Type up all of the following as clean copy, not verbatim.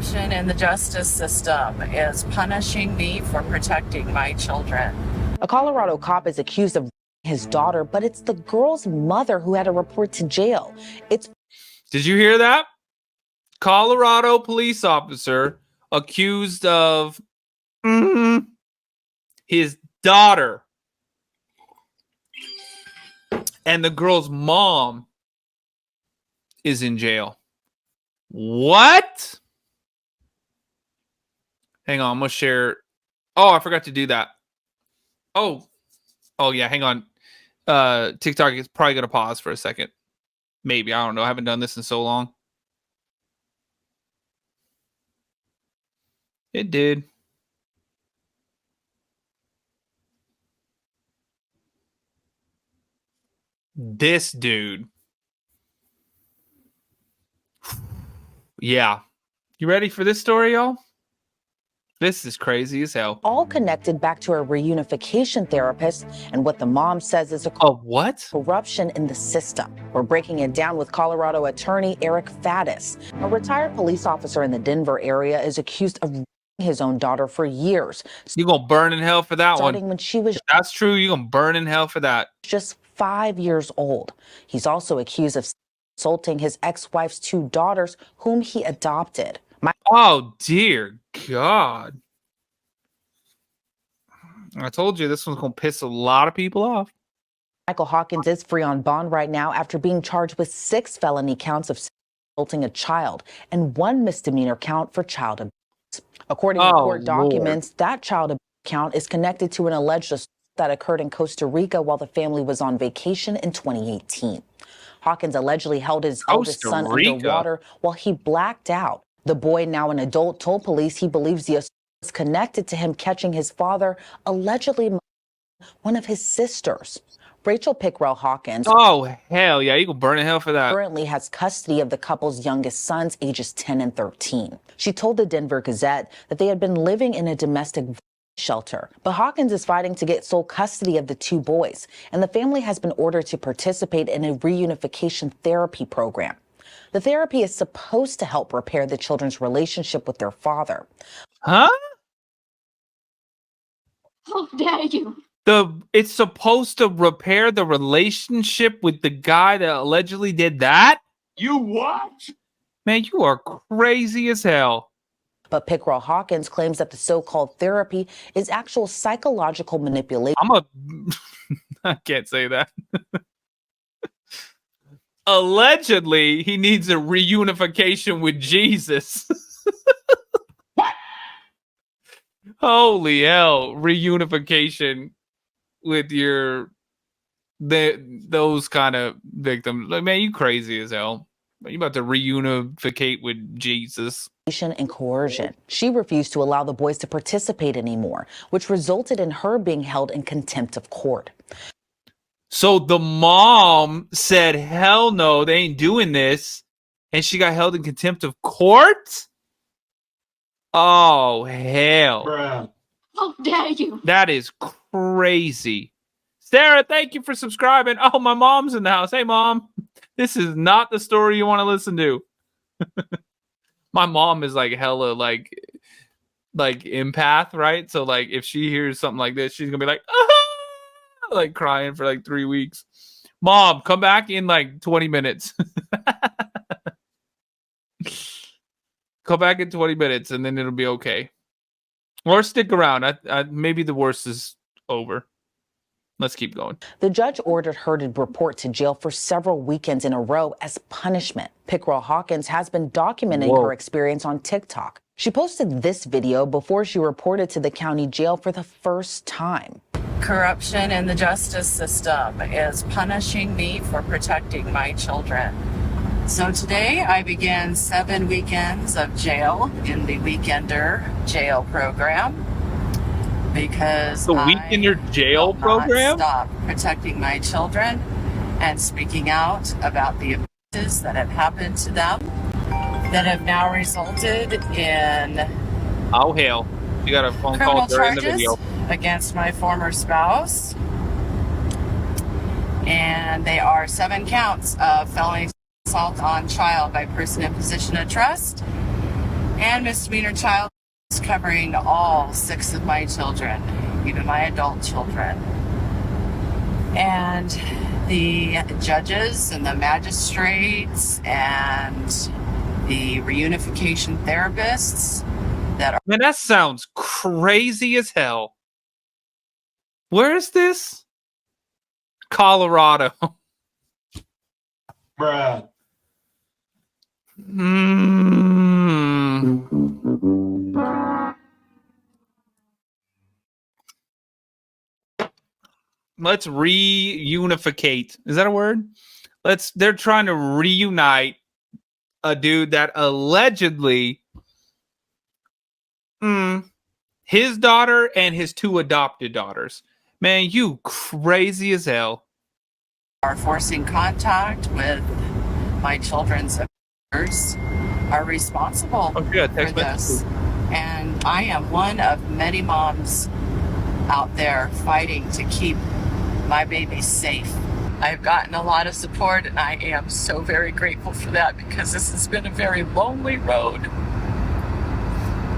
Corruption in the justice system is punishing me for protecting my children. A Colorado cop is accused of his daughter, but it's the girl's mother who had to report to jail. Did you hear that? Colorado police officer accused of his daughter, and the girl's mom is in jail. What? Hang on, I'm gonna share. Oh, I forgot to do that. Oh yeah, hang on. TikTok is probably gonna pause for a second. Maybe, I don't know. I haven't done this in so long. It did. This dude. Yeah. You ready for this story, y'all? This is crazy as hell. All connected back to a reunification therapist and what the mom says is a what? corruption in the system. We're breaking it down with Colorado attorney Eric Faddis. A retired police officer in the Denver area is accused of his own daughter for years. You're going to burn in hell for that starting one. When she was if that's true, you're going to burn in hell for that. Just 5 years old. He's also accused of assaulting his ex-wife's 2 daughters, whom he adopted. Oh, dear God. I told you this one's going to piss a lot of people off. Michael Hawkins is free on bond right now after being charged with 6 felony counts of assaulting a child and 1 misdemeanor count for child abuse. According to court documents, that child abuse count is connected to an alleged assault that occurred in Costa Rica while the family was on vacation in 2018. Hawkins allegedly held his eldest son underwater while he blacked out. The boy, now an adult, told police he believes the assault is connected to him catching his father allegedly one of his sisters. Rachel Pickrell Hawkins. Oh, hell yeah. You can burn in hell for that. Currently has custody of the couple's youngest sons, ages 10 and 13. She told the Denver Gazette that they had been living in a domestic shelter, but Hawkins is fighting to get sole custody of the 2 boys, and the family has been ordered to participate in a reunification therapy program. The therapy is supposed to help repair the children's relationship with their father. Huh? How dare you? It's supposed to repair the relationship with the guy that allegedly did that? You what? Man, you are crazy as hell. But Pickrell Hawkins claims that the so-called therapy is actual psychological manipulation. I can't say that. Allegedly, he needs a reunification with Jesus. What? Holy hell, reunification with those kind of victims. Like, man, you crazy as hell. You about to reunificate with Jesus. And coercion. She refused to allow the boys to participate anymore, which resulted in her being held in contempt of court. So the mom said, hell no, they ain't doing this. And she got held in contempt of court? Oh, hell. Bruh. How dare you? That is crazy. Sarah, thank you for subscribing. Oh, my mom's in the house. Hey, Mom. This is not the story you want to listen to. My mom is like hella like empath, right? So like if she hears something like this, she's gonna be like, ah! Like crying for like 3 weeks. Mom, come back in like 20 minutes. Come back in 20 minutes and then it'll be okay. Or stick around. Maybe the worst is over. Let's keep going. The judge ordered her to report to jail for several weekends in a row as punishment. Pickrell Hawkins has been documenting her experience on TikTok. She posted this video before she reported to the county jail for the first time. Corruption in the justice system is punishing me for protecting my children. So today I began 7 weekends of jail in the Weekender jail program. Because the Weekender jail program? Stop protecting my children and speaking out about the abuses that have happened to them that have now resulted in oh hell, you got a phone call during the video against my former spouse, and they are 7 counts of felony assault on child by person in position of trust and misdemeanor child abuse covering all 6 of my children, even my adult children. And the judges and the magistrates and the reunification therapists that are... Man, that sounds crazy as hell. Where is this? Colorado. Bruh. Let's reunificate. Is that a word? They're trying to reunite a dude that allegedly his daughter and his 2 adopted daughters. Man, you crazy as hell. Are forcing contact with my children's abusers are responsible for this. And I am one of many moms out there fighting to keep my babies safe. I've gotten a lot of support, and I am so very grateful for that, because this has been a very lonely road.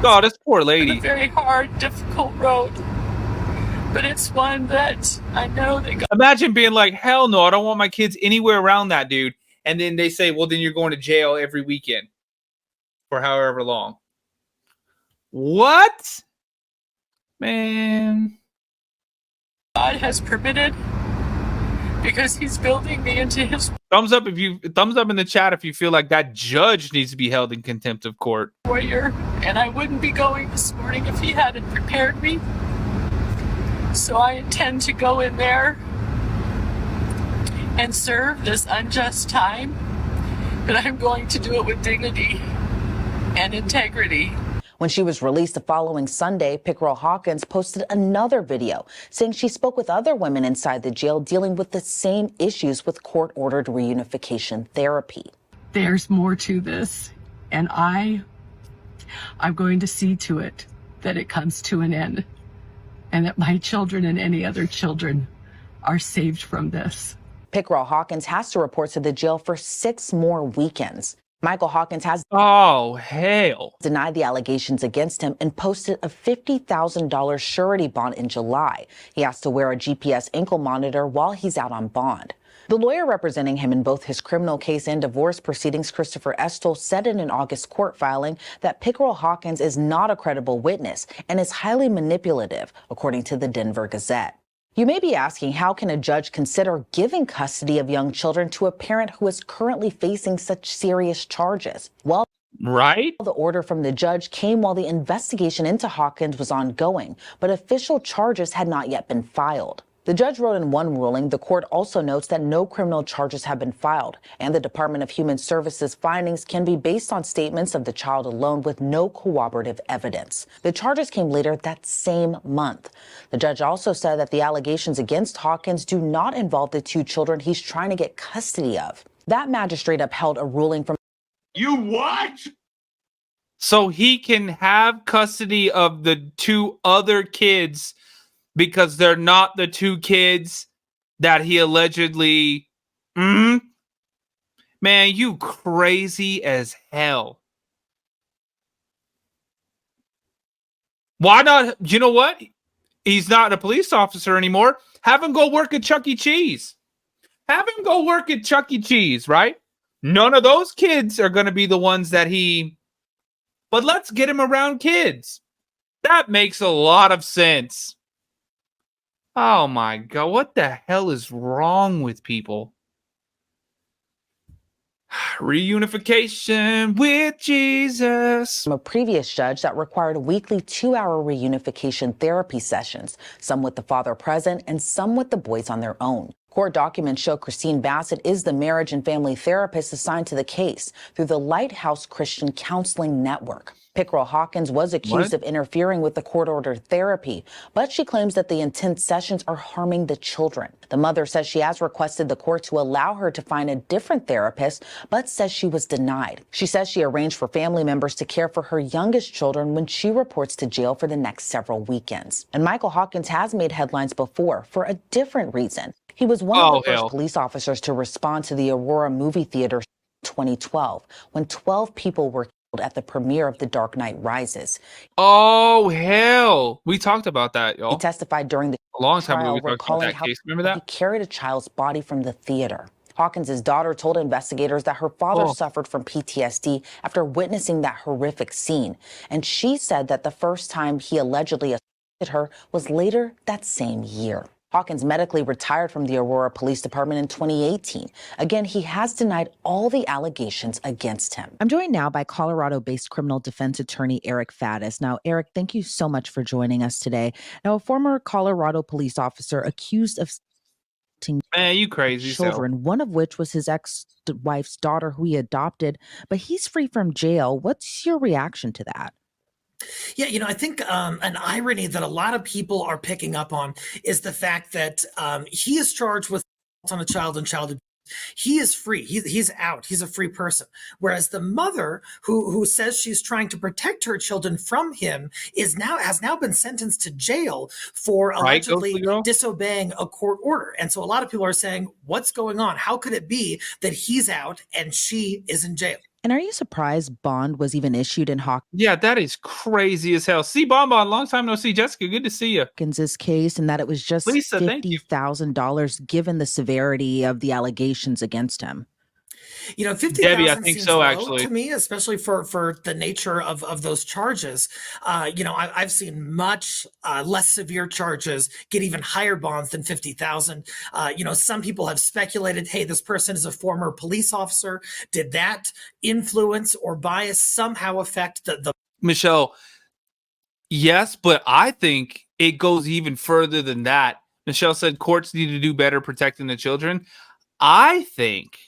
Oh, this poor lady. It's a very hard, difficult road. But it's one that I know that God... Imagine being like, hell no, I don't want my kids anywhere around that dude. And then they say, well, then you're going to jail every weekend for however long. What? Man. God has permitted, because he's building me into his... Thumbs up in the chat if you feel like that judge needs to be held in contempt of court. Warrior, and I wouldn't be going this morning if he hadn't prepared me. So I intend to go in there and serve this unjust time, but I'm going to do it with dignity and integrity. When she was released the following Sunday, Pickerel Hawkins posted another video saying she spoke with other women inside the jail dealing with the same issues with court-ordered reunification therapy. There's more to this, and I'm going to see to it that it comes to an end, and that my children and any other children are saved from this. Pickerel Hawkins has to report to the jail for 6 more weekends. Michael Hawkins has denied the allegations against him and posted a $50,000 surety bond in July. He has to wear a GPS ankle monitor while he's out on bond. The lawyer representing him in both his criminal case and divorce proceedings, Christopher Estelle, said in an August court filing that Pickerel Hawkins is not a credible witness and is highly manipulative, according to the Denver Gazette. You may be asking, how can a judge consider giving custody of young children to a parent who is currently facing such serious charges? Well, right. The order from the judge came while the investigation into Hawkins was ongoing, but official charges had not yet been filed. The judge wrote in one ruling, the court also notes that no criminal charges have been filed, and the Department of Human Services findings can be based on statements of the child alone with no corroborative evidence. The charges came later that same month. The judge also said that the allegations against Hawkins do not involve the 2 children he's trying to get custody of. That magistrate upheld a ruling from... You what? So he can have custody of the 2 other kids because they're not the 2 kids that he allegedly... Man, you crazy as hell. Why not? You know what? He's not a police officer anymore. Have him go work at Chuck E. Cheese. Have him go work at Chuck E. Cheese, right? None of those kids are going to be the ones that he... But let's get him around kids. That makes a lot of sense. Oh my God, what the hell is wrong with people? Reunification with Jesus. From a previous judge that required weekly 2-hour reunification therapy sessions, some with the father present and some with the boys on their own. Court documents show Christine Bassett is the marriage and family therapist assigned to the case through the Lighthouse Christian Counseling Network. Pickerel Hawkins was accused of interfering with the court-ordered therapy, but she claims that the intense sessions are harming the children. The mother says she has requested the court to allow her to find a different therapist, but says she was denied. She says she arranged for family members to care for her youngest children when she reports to jail for the next several weekends. And Michael Hawkins has made headlines before for a different reason. He was one of the first police officers to respond to the Aurora movie theater in 2012, when 12 people were at the premiere of The Dark Knight Rises. Oh, hell. We talked about that, He y'all. testified during the A long time ago, trial, we talked about recalling that how case. Remember he that? carried a child's body from the theater. Hawkins' daughter told investigators that her father suffered from PTSD after witnessing that horrific scene. And she said that the first time he allegedly assaulted her was later that same year. Hawkins medically retired from the Aurora Police Department in 2018. Again, he has denied all the allegations against him. I'm joined now by Colorado-based criminal defense attorney Eric Faddis. Now, Eric, thank you so much for joining us today. Now, a former Colorado police officer accused of Man, you crazy children, one of which was his ex-wife's daughter who he adopted, but he's free from jail. What's your reaction to that? Yeah, I think an irony that a lot of people are picking up on is the fact that he is charged with assault on a child and child abuse. He is free. He's out. He's a free person. Whereas the mother, who says she's trying to protect her children from him, has now been sentenced to jail for allegedly disobeying a court order. And so a lot of people are saying, "What's going on? How could it be that he's out and she is in jail?" And are you surprised bond was even issued in Hawkins? Yeah, that is crazy as hell. See, Bonbon, long time no see. Jessica, good to see you. Hawkins' case, and that it was just $50,000 given the severity of the allegations against him. $50,000 seems low to me, especially for the nature of those charges. I've seen much less severe charges get even higher bonds than $50,000. Some people have speculated, hey, this person is a former police officer. Did that influence or bias somehow affect the Michelle? Yes, but I think it goes even further than that. Michelle said courts need to do better protecting the children. I think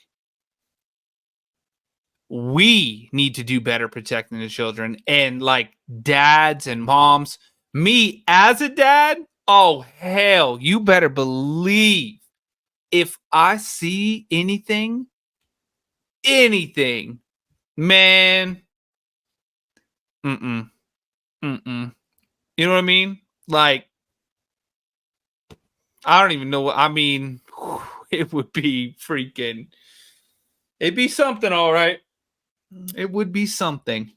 we need to do better protecting the children, and like dads and moms. Me as a dad, oh hell, you better believe if I see anything, man, you know what I mean? Like, I don't even know what I mean. It would be freaking, it'd be something, all right. It would be something.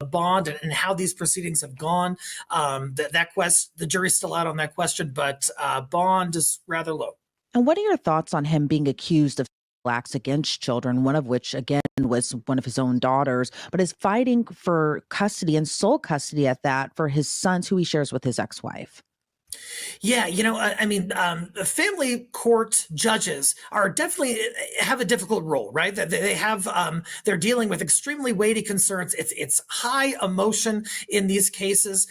bond and how these proceedings have gone. The jury's still out on that question, but bond is rather low. And what are your thoughts on him being accused of acts against children, one of which, again, was one of his own daughters, but is fighting for custody and sole custody at that for his sons, who he shares with his ex-wife? Yeah, family court judges are definitely have a difficult role, right? They have they're dealing with extremely weighty concerns. It's high emotion in these cases.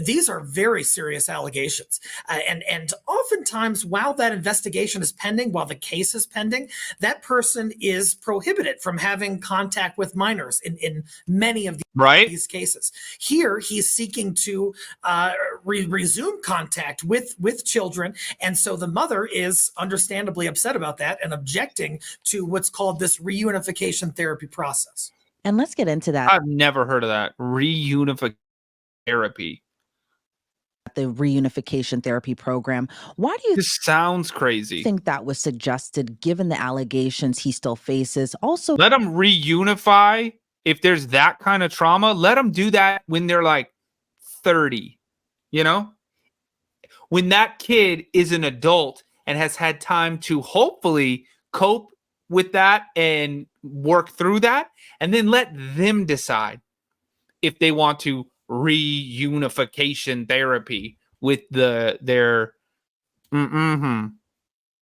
These are very serious allegations, and oftentimes while that investigation is pending, while the case is pending, that person is prohibited from having contact with minors in many of these cases. Here, he's seeking to resume contact with children, and so the mother is understandably upset about that and objecting to what's called this reunification therapy process. And let's get into that. I've never heard of that. Reunification therapy. The reunification therapy program. Why do you This sounds crazy? Think that was suggested given the allegations he still faces? Also, let them reunify. If there's that kind of trauma, let them do that when they're like 30, when that kid is an adult and has had time to hopefully cope with that and work through that, and then let them decide if they want to reunification therapy with their man,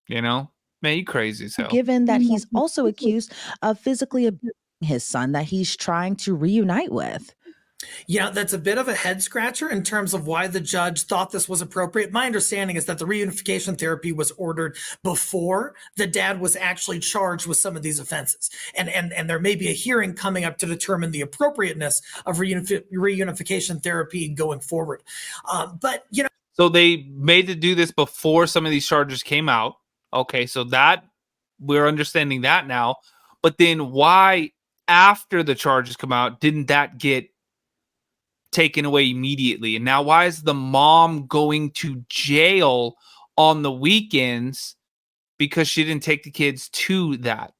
you crazy as hell. Given that he's also accused of physically abusing his son that he's trying to reunite with. Yeah, that's a bit of a head scratcher in terms of why the judge thought this was appropriate. My understanding is that the reunification therapy was ordered before the dad was actually charged with some of these offenses. And there may be a hearing coming up to determine the appropriateness of reunification therapy going forward. So they made to do this before some of these charges came out. Okay, so that we're understanding that now. But then why, after the charges come out, didn't that get taken away immediately? And now why is the mom going to jail on the weekends because she didn't take the kids to that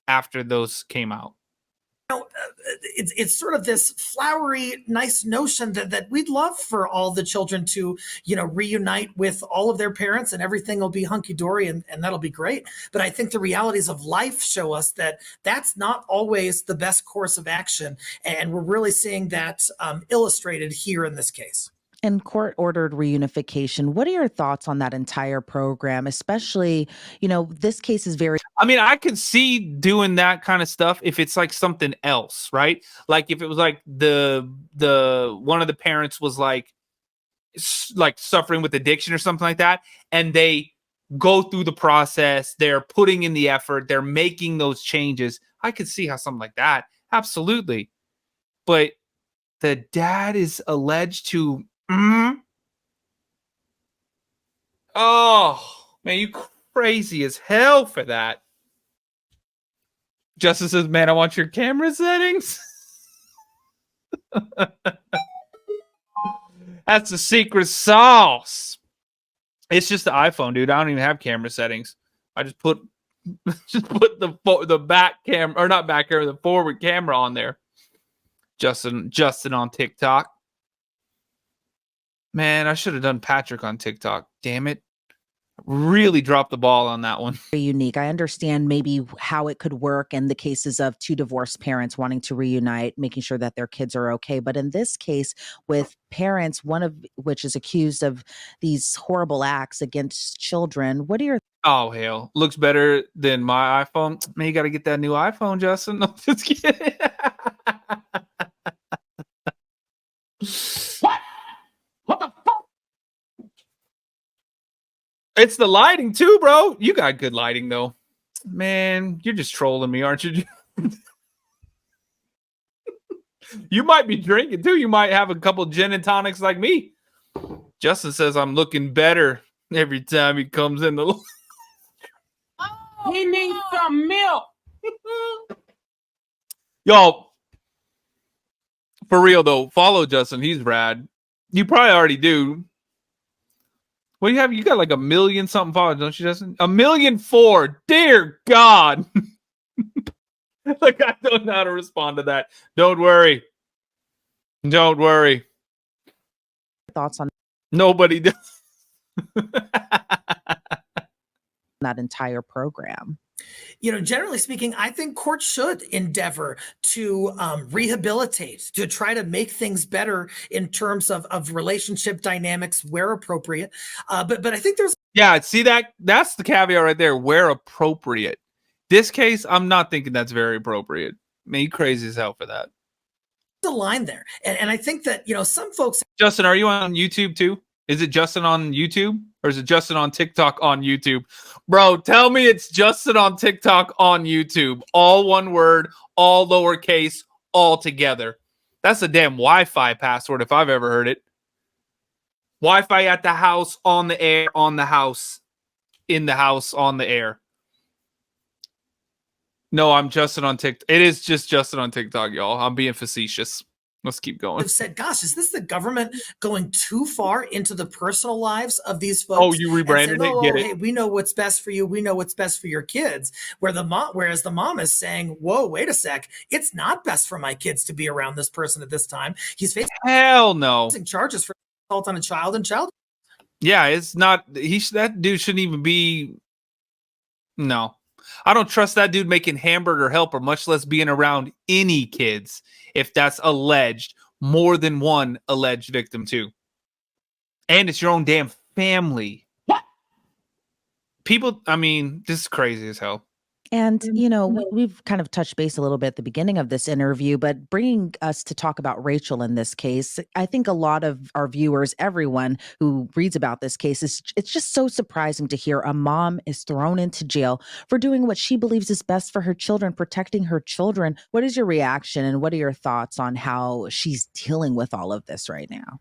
after those came out? It's sort of this flowery, nice notion that we'd love for all the children to, reunite with all of their parents and everything will be hunky-dory and that'll be great. But I think the realities of life show us that that's not always the best course of action. And we're really seeing that illustrated here in this case. And court-ordered reunification. What are your thoughts on that entire program? Especially, this case is very... I mean, I could see doing that kind of stuff if it's like something else, right? Like if it was like the one of the parents was like suffering with addiction or something like that, and they go through the process, they're putting in the effort, they're making those changes. I could see how something like that, absolutely. But the dad is alleged to... Oh, man, you crazy as hell for that. Justice says, man, I want your camera settings. That's the secret sauce. It's just the iPhone, dude. I don't even have camera settings. I just put the back camera, or not back camera, the forward camera on there. Justin on TikTok. Man, I should have done Patrick on TikTok. Damn it. Really dropped the ball on that one. Very unique. I understand maybe how it could work in the cases of two divorced parents wanting to reunite, making sure that their kids are okay. But in this case, with parents, one of which is accused of these horrible acts against children, what are your... Oh, hell. Looks better than my iPhone. Man, you got to get that new iPhone, Justin. No, just kidding. What the fuck? It's the lighting too, bro. You got good lighting though. Man, you're just trolling me, aren't you? You might be drinking too. You might have a couple gin and tonics like me. Justin says I'm looking better every time he comes in the... He needs some milk. Yo, for real though, follow Justin. He's rad. You probably already do. What do you have? You got like 1 million something followers, don't you, Justin? 1,000,004. Dear God. Like, I don't know how to respond to that. Don't worry. Don't worry. thoughts on Nobody does. that entire program? Generally speaking, I think courts should endeavor to rehabilitate, to try to make things better in terms of relationship dynamics where appropriate. But I think there's... Yeah, see that's the caveat right there, where appropriate. This case, I'm not thinking that's very appropriate. Man, you crazy as hell for that. a line there. And I think that, some folks... Justin, are you on YouTube too? Is it Justin on YouTube? Or is it Justin on TikTok on YouTube? Bro, tell me it's Justin on TikTok on YouTube. All one word, all lowercase, all together. That's a damn Wi-Fi password if I've ever heard it. Wi-Fi at the house, on the air, on the house, in the house, on the air. No, I'm Justin on TikTok. It is just Justin on TikTok, y'all. I'm being facetious. Let's keep going. Have said, gosh, is this the government going too far into the personal lives of these folks? Oh, you rebranded it? Get it. Hey, we know what's best for you. We know what's best for your kids. Whereas the mom is saying, whoa, wait a sec. It's not best for my kids to be around this person at this time. He's facing Hell no. charges for assault on a child and child. Yeah, it's not. That dude shouldn't even be. No. I don't trust that dude making hamburger helper, much less being around any kids if that's alleged. More than one alleged victim, too. And it's your own damn family. What? People, I mean, this is crazy as hell. And, we've kind of touched base a little bit at the beginning of this interview, but bringing us to talk about Rachel in this case, I think a lot of our viewers, everyone who reads about this case, it's just so surprising to hear a mom is thrown into jail for doing what she believes is best for her children, protecting her children. What is your reaction and what are your thoughts on how she's dealing with all of this right now?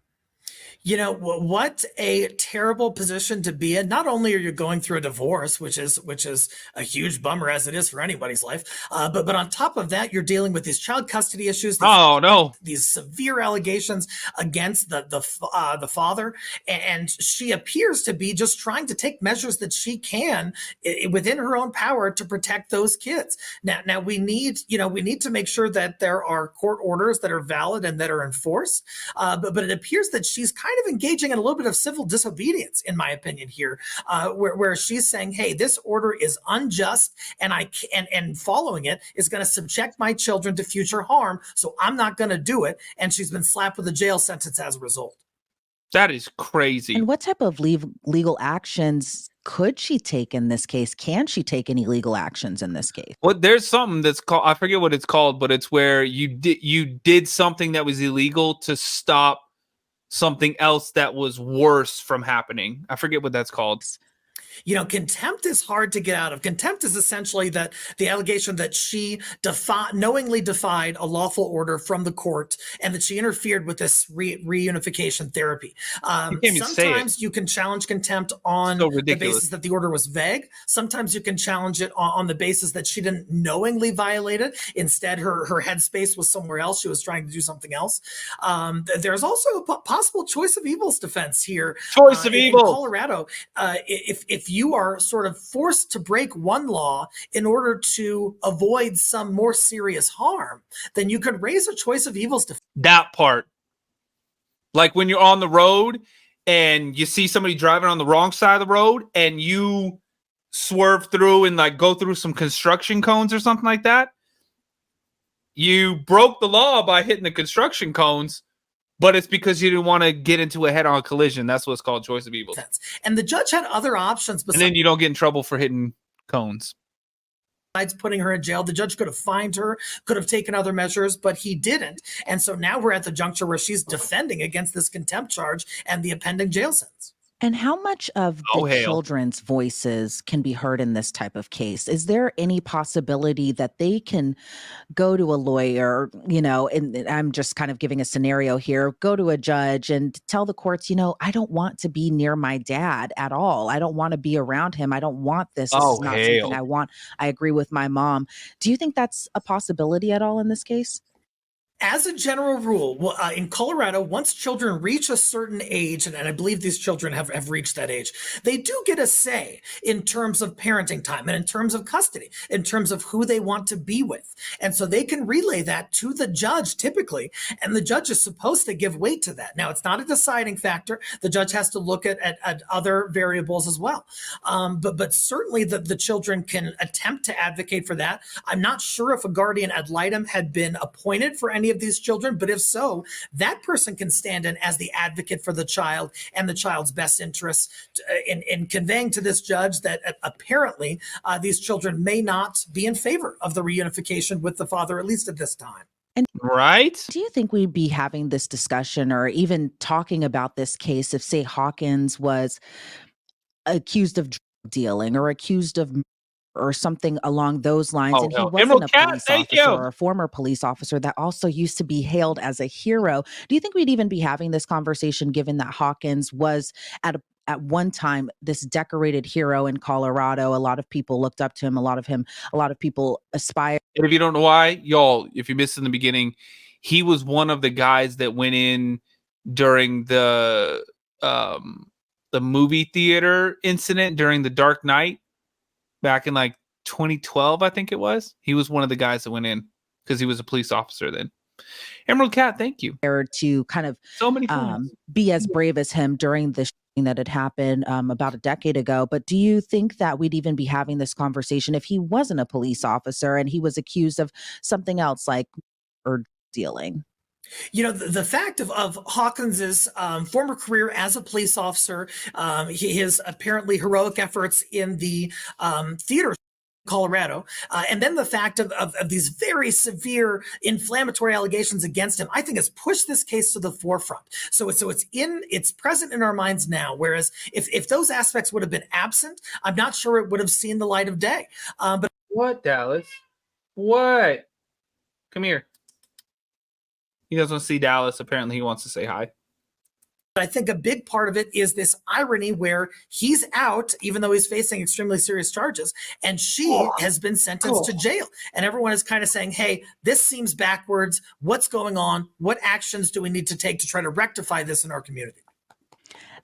You know, what a terrible position to be in. Not only are you going through a divorce, which is a huge bummer as it is for anybody's life, but on top of that, you're dealing with these child custody issues. Oh no. These severe allegations against the father, and she appears to be just trying to take measures that she can within her own power to protect those kids. Now we need to make sure that there are court orders that are valid and that are enforced. But it appears that she's kind of engaging in a little bit of civil disobedience, in my opinion, here, where she's saying, "Hey, this order is unjust, and following it is going to subject my children to future harm, so I'm not going to do it." And she's been slapped with a jail sentence as a result. That is crazy. And what type of legal actions could she take in this case? Can she take any legal actions in this case? Well, there's something that's called, I forget what it's called, but it's where you did something that was illegal to stop something else that was worse from happening. I forget what that's called. You know, contempt is hard to get out of. Contempt is essentially that the allegation that she knowingly defied a lawful order from the court and that she interfered with this reunification therapy. Sometimes you can challenge contempt on the basis that the order was vague. Sometimes you can challenge it on the basis that she didn't knowingly violate it. Instead, her headspace was somewhere else. She was trying to do something else. There's also a possible choice of evils defense here. Choice of evil. In Colorado, if you are sort of forced to break one law in order to avoid some more serious harm, then you could raise a choice of evils defense. That part. Like when you're on the road and you see somebody driving on the wrong side of the road and you swerve through and like go through some construction cones or something like that. You broke the law by hitting the construction cones, but it's because you didn't want to get into a head-on collision. That's what's called choice of evil. And the judge had other options. And then you don't get in trouble for hitting cones. Besides putting her in jail, the judge could have fined her, could have taken other measures, but he didn't. And so now we're at the juncture where she's defending against this contempt charge and the impending jail sentence. And how much of the children's voices can be heard in this type of case? Is there any possibility that they can go to a lawyer, you know, and I'm just kind of giving a scenario here, go to a judge and tell the courts, you know, I don't want to be near my dad at all. I don't want to be around him. I don't want this. This is not something I want. I agree with my mom. Do you think that's a possibility at all in this case? As a general rule, in Colorado, once children reach a certain age, and I believe these children have reached that age, they do get a say in terms of parenting time and in terms of custody, in terms of who they want to be with. And so they can relay that to the judge typically, and the judge is supposed to give weight to that. Now, it's not a deciding factor. The judge has to look at other variables as well. But certainly the children can attempt to advocate for that. I'm not sure if a guardian ad litem had been appointed for any of these children, but if so, that person can stand in as the advocate for the child and the child's best interests in conveying to this judge that apparently these children may not be in favor of the reunification with the father, at least at this time. And right? Do you think we'd be having this discussion or even talking about this case if, say, Hawkins was accused of drug dealing or accused of or something along those lines, and he wasn't a police officer or a former police officer that also used to be hailed as a hero? Do you think we'd even be having this conversation given that Hawkins was at one time this decorated hero in Colorado? A lot of people looked up to him. A lot of people aspired. And if you don't know why, y'all, if you missed in the beginning, he was one of the guys that went in during the movie theater incident during the Dark Knight. Back in like 2012, I think it was. He was one of the guys that went in because he was a police officer then. Emerald Cat, thank you. To kind of so many be as brave as him during the shooting that had happened about a decade ago. But do you think that we'd even be having this conversation if he wasn't a police officer and he was accused of something else like or dealing? You know, the fact of Hawkins's former career as a police officer, his apparently heroic efforts in the theater Colorado, and then the fact of these very severe inflammatory allegations against him, I think has pushed this case to the forefront. So it's present in our minds now. Whereas if those aspects would have been absent, I'm not sure it would have seen the light of day. But what, Dallas? What? Come here. He doesn't see Dallas. Apparently, he wants to say hi. I think a big part of it is this irony where he's out, even though he's facing extremely serious charges, and she has been sentenced to jail. And everyone is kind of saying, hey, this seems backwards. What's going on? What actions do we need to take to try to rectify this in our community?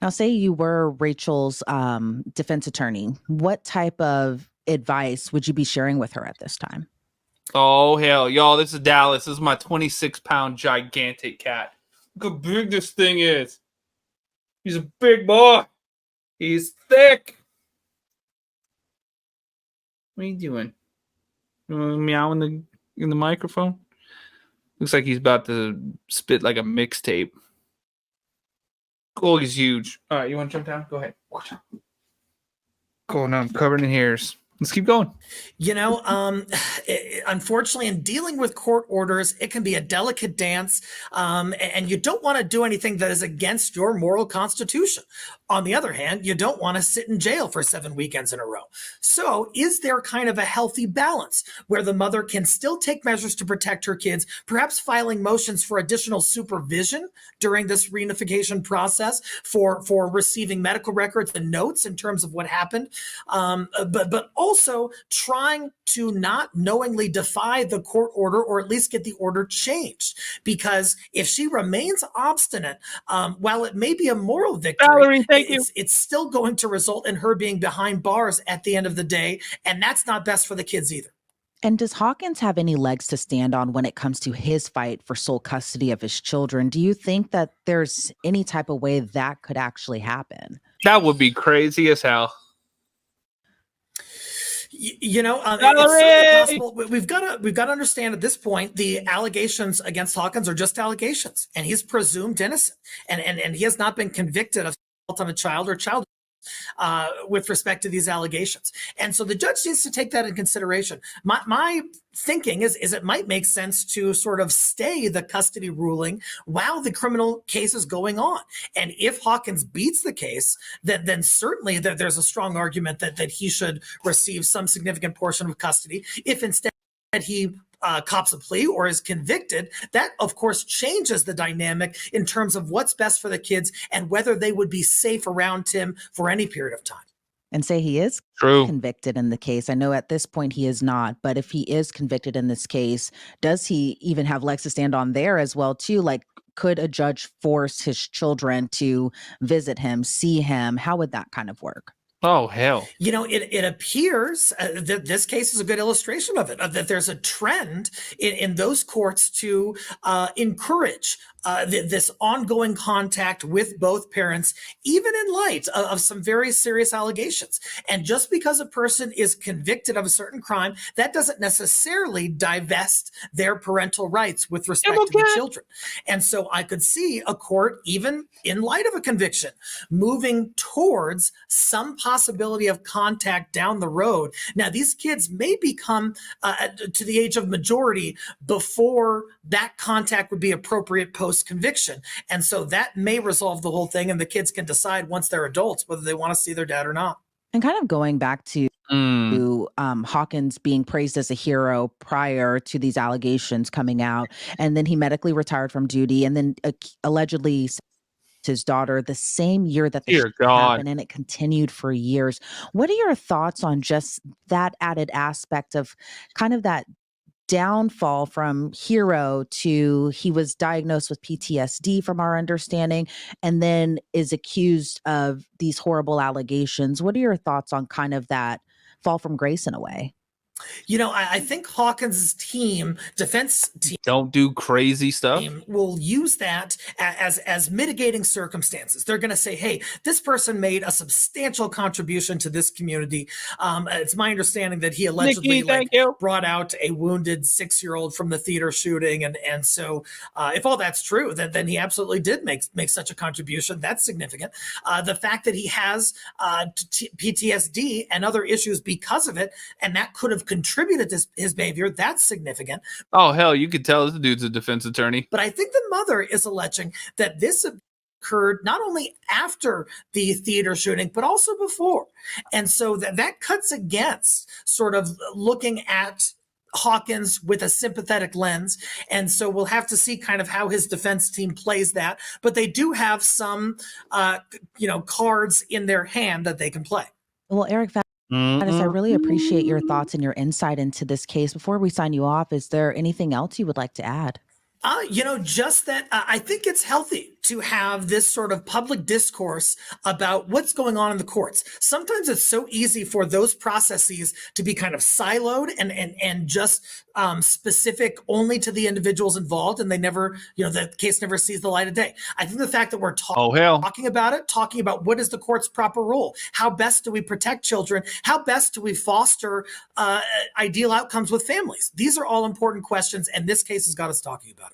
Now, say you were Rachel's defense attorney. What type of advice would you be sharing with her at this time? Oh, hell. Y'all, this is Dallas. This is my 26-pound gigantic cat. Look how big this thing is. He's a big boy. He's thick. What are you doing? You want to meow in the microphone? Looks like he's about to spit like a mixtape. Oh, he's huge. All right, you want to jump down? Go ahead. Cool. Now I'm covered in hairs. Let's keep going. Unfortunately, in dealing with court orders, it can be a delicate dance, and you don't want to do anything that is against your moral constitution. On the other hand, you don't want to sit in jail for 7 weekends in a row. So is there kind of a healthy balance where the mother can still take measures to protect her kids, perhaps filing motions for additional supervision during this reunification process, for receiving medical records and notes in terms of what happened, but also trying to not knowingly defy the court order, or at least get the order changed? Because if she remains obstinate, while it may be a moral victory, Valerie, it's still going to result in her being behind bars at the end of the day, and that's not best for the kids either. And does Hawkins have any legs to stand on when it comes to his fight for sole custody of his children? Do you think that there's any type of way that could actually happen? That would be crazy as hell. It's possible. We've got to understand at this point, the allegations against Hawkins are just allegations, and he's presumed innocent, and he has not been convicted of assault on a child or child with respect to these allegations. And so the judge needs to take that in consideration. My thinking is it might make sense to sort of stay the custody ruling while the criminal case is going on. And if Hawkins beats the case, then certainly there's a strong argument that he should receive some significant portion of custody. If instead he cops a plea or is convicted, that of course changes the dynamic in terms of what's best for the kids and whether they would be safe around him for any period of time. And say he is convicted in the case. I know at this point he is not, but if he is convicted in this case, does he even have legs to stand on there as well too? Like, could a judge force his children to visit him, see him? How would that kind of work? Oh, hell. It appears that this case is a good illustration of it, that there's a trend in those courts to encourage this ongoing contact with both parents, even in light of some very serious allegations. And just because a person is convicted of a certain crime, that doesn't necessarily divest their parental rights with respect to the children. And so I could see a court, even in light of a conviction, moving towards some possibility of contact down the road. Now, these kids may become to the age of majority before that contact would be appropriate post-conviction. And so that may resolve the whole thing, and the kids can decide once they're adults whether they want to see their dad or not. And kind of going back to Hawkins being praised as a hero prior to these allegations coming out, and then he medically retired from duty, and then allegedly his daughter the same year that this happened, and it continued for years. What are your thoughts on just that added aspect of kind of that downfall from hero to he was diagnosed with PTSD from our understanding, and then is accused of these horrible allegations? What are your thoughts on kind of that fall from grace in a way? I think Hawkins' defense team, don't do crazy stuff, will use that as mitigating circumstances. They're going to say, hey, this person made a substantial contribution to this community. It's my understanding that he allegedly brought out a wounded 6-year-old from the theater shooting. And so if all that's true, then he absolutely did make such a contribution. That's significant. The fact that he has PTSD and other issues because of it, and that could have contributed to his behavior, that's significant. Oh, hell, you could tell this dude's a defense attorney. But I think the mother is alleging that this occurred not only after the theater shooting, but also before. And so that cuts against sort of looking at Hawkins with a sympathetic lens. And so we'll have to see kind of how his defense team plays that. But they do have some, cards in their hand that they can play. Well, Eric, I really appreciate your thoughts and your insight into this case. Before we sign you off, is there anything else you would like to add? Just that I think it's healthy to have this sort of public discourse about what's going on in the courts. Sometimes it's so easy for those processes to be kind of siloed and just specific only to the individuals involved, and they never, the case never sees the light of day. I think the fact that we're talking about it, talking about what is the court's proper role, how best do we protect children, how best do we foster ideal outcomes with families. These are all important questions, and this case has got us talking about it.